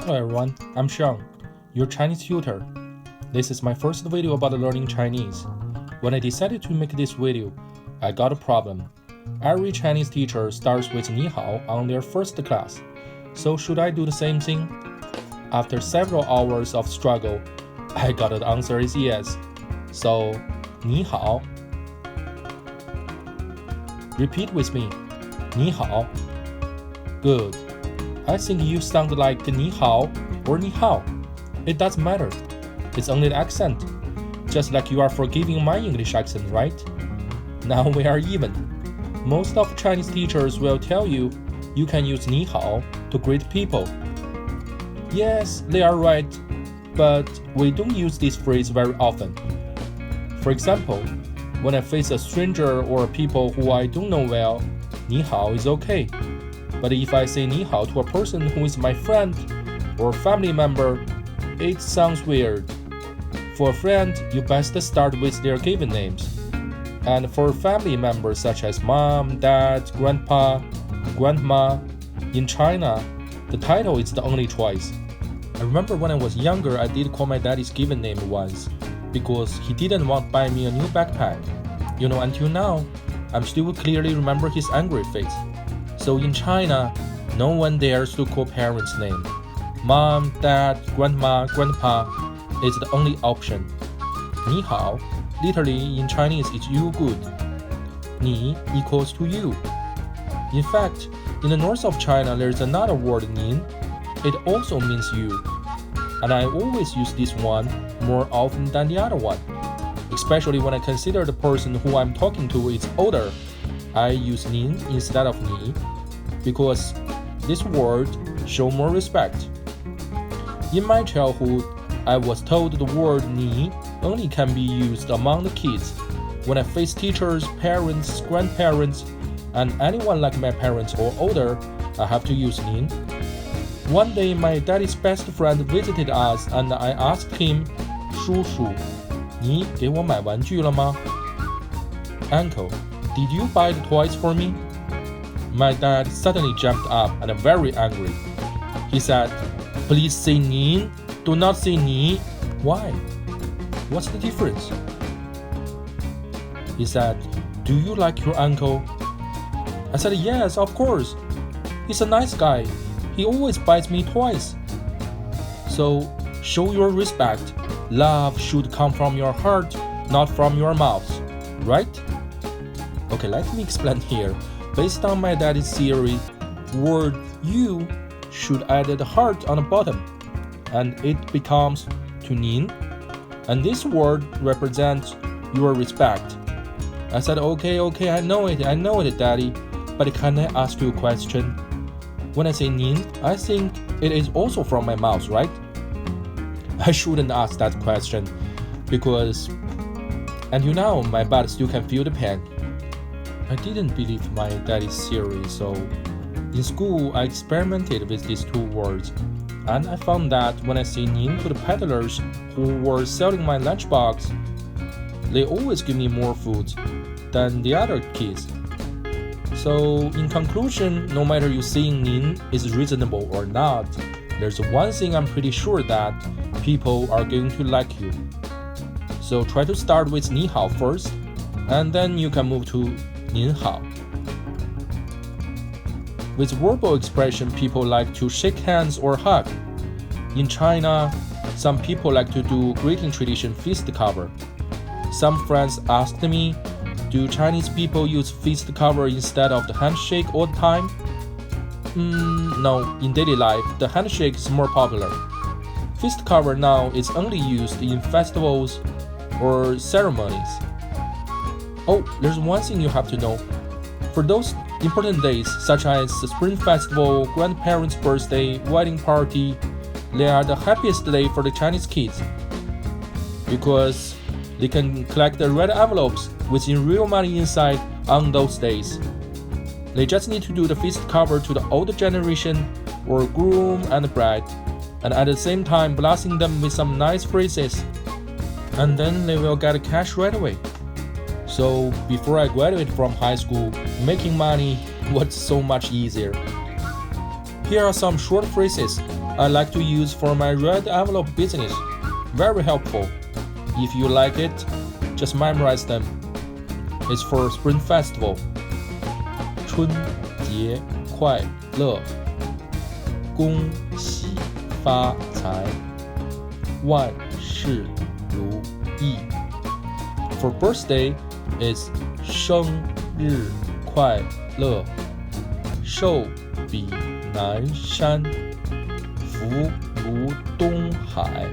Hello everyone, I'm Sean, your Chinese tutor. This is my first video about learning Chinese. When I decided to make this video, I got a problem. Every Chinese teacher starts with Nin Hao on their first class. So should I do the same thing? After several hours of struggle, I got the answer is yes. So, Nin Hao. Repeat with me. Nin Hao. Good. I think you sound like Nin Hao or Nin Hao. It doesn't matter. It's only the accent. Just like you are forgiving my English accent, right? Now we are even. Most of Chinese teachers will tell you you can use Nin Hao to greet people. Yes, they are right, but we don't use this phrase very often. For example, when I face a stranger or people who I don't know well, Nin Hao is okay. But if I say Nin Hao to a person who is my friend or family member, it sounds weird. For a friend, you best start with their given names. And for family members such as mom, dad, grandpa, grandma, in China, the title is the only choice. I remember when I was younger, I did call my daddy's given name once, because he didn't want to buy me a new backpack. Until now, I'm still clearly remember his angry face. So in China, no one dares to call parents' name. Mom, dad, grandma, grandpa is the only option. Ni hao, literally in Chinese is you good. Ni equals to you. In fact, in the north of China, there's another word nin. It also means you. And I always use this one more often than the other one. Especially when I consider the person who I'm talking to is older. I use nin instead of ni because this word shows more respect. In my childhood, I was told the word ni only can be used among the kids. When I face teachers, parents, grandparents, and anyone like my parents or older, I have to use nin. One day, my daddy's best friend visited us and I asked him, 叔叔，你给我买玩具了吗？ Uncle, did you buy the toys for me? My dad suddenly jumped up and very angry. He said, please say nin, do not say ni. Why? What's the difference? He said, do you like your uncle? I said, yes, of course. He's a nice guy. He always buys me toys. So, show your respect. Love should come from your heart, not from your mouth. Right? Okay, let me explain here. Based on my daddy's theory, word you should add the heart on the bottom, and it becomes to nin. And this word represents your respect. I said, okay, I know it, daddy. But can I ask you a question? When I say nin, I think it is also from my mouth, right? I shouldn't ask that question because until now my body still can feel the pain. I didn't believe my daddy's theory, so in school I experimented with these two words, and I found that when I say nin to the peddlers who were selling my lunchbox, they always give me more food than the other kids. So in conclusion, no matter you saying nin is reasonable or not, there's one thing I'm pretty sure that people are going to like you. So try to start with Ni Hao first, and then you can move to Nin Hao. With verbal expression, people like to shake hands or hug. In China, some people like to do greeting tradition fist cover. Some friends asked me, do Chinese people use fist cover instead of the handshake all the time? No, in daily life, the handshake is more popular. Fist cover now is only used in festivals or ceremonies. Oh, there's one thing you have to know. For those important days, such as the Spring Festival, grandparents' birthday, wedding party, they are the happiest day for the Chinese kids. Because they can collect the red envelopes with real money inside on those days. They just need to do the fist cover to the older generation or groom and bride, and at the same time blessing them with some nice phrases. And then they will get cash right away. So before I graduated from high school, making money was so much easier. Here are some short phrases I like to use for my red envelope business. Very helpful. If you like it, just memorize them. It's for Spring Festival. 春节快乐，恭喜发财，万事如意。For birthday, it's 生日快乐，寿比南山，福如东海。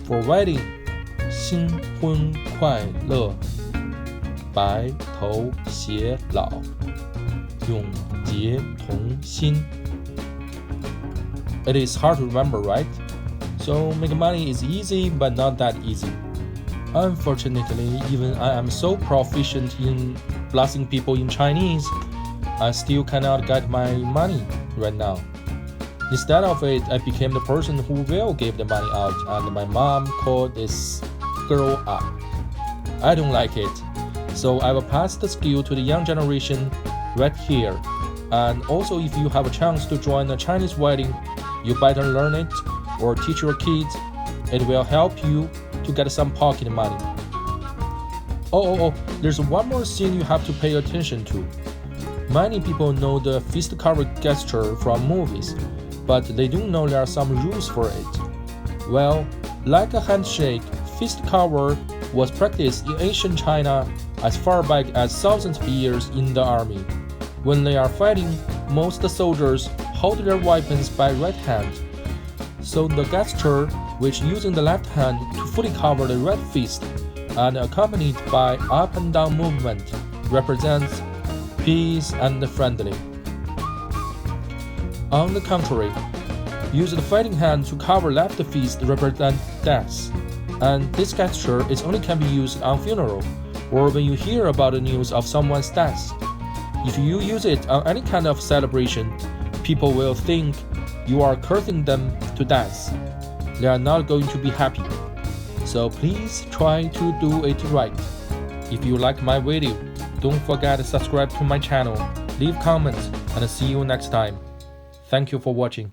For wedding, 新婚快乐，白头偕老，永结同心。It is hard to remember, right? So making money is easy, but not that easy. Unfortunately, even I am so proficient in blessing people in Chinese, I still cannot get my money right now. Instead of it, I became the person who will give the money out, and my mom called this grow up. I don't like it, so I will pass the skill to the young generation right here. And also, if you have a chance to join a Chinese wedding, you better learn it or teach your kids. It will help you to get some pocket money. Oh, there's one more thing you have to pay attention to. Many people know the fist cover gesture from movies, but they don't know there are some rules for it. Well, like a handshake, fist cover was practiced in ancient China as far back as thousands of years in the army. When they are fighting, most soldiers hold their weapons by right hand. So the gesture, which using the left hand to fully cover the right fist and accompanied by up and down movement, represents peace and friendly. On the contrary, use the fighting hand to cover left fist represent death, and this gesture is only can be used on funeral or when you hear about the news of someone's death. If you use it on any kind of celebration, people will think you are cursing them to death. They are not going to be happy. So please try to do it right. If you like my video, don't forget to subscribe to my channel, leave comments, and see you next time. Thank you for watching.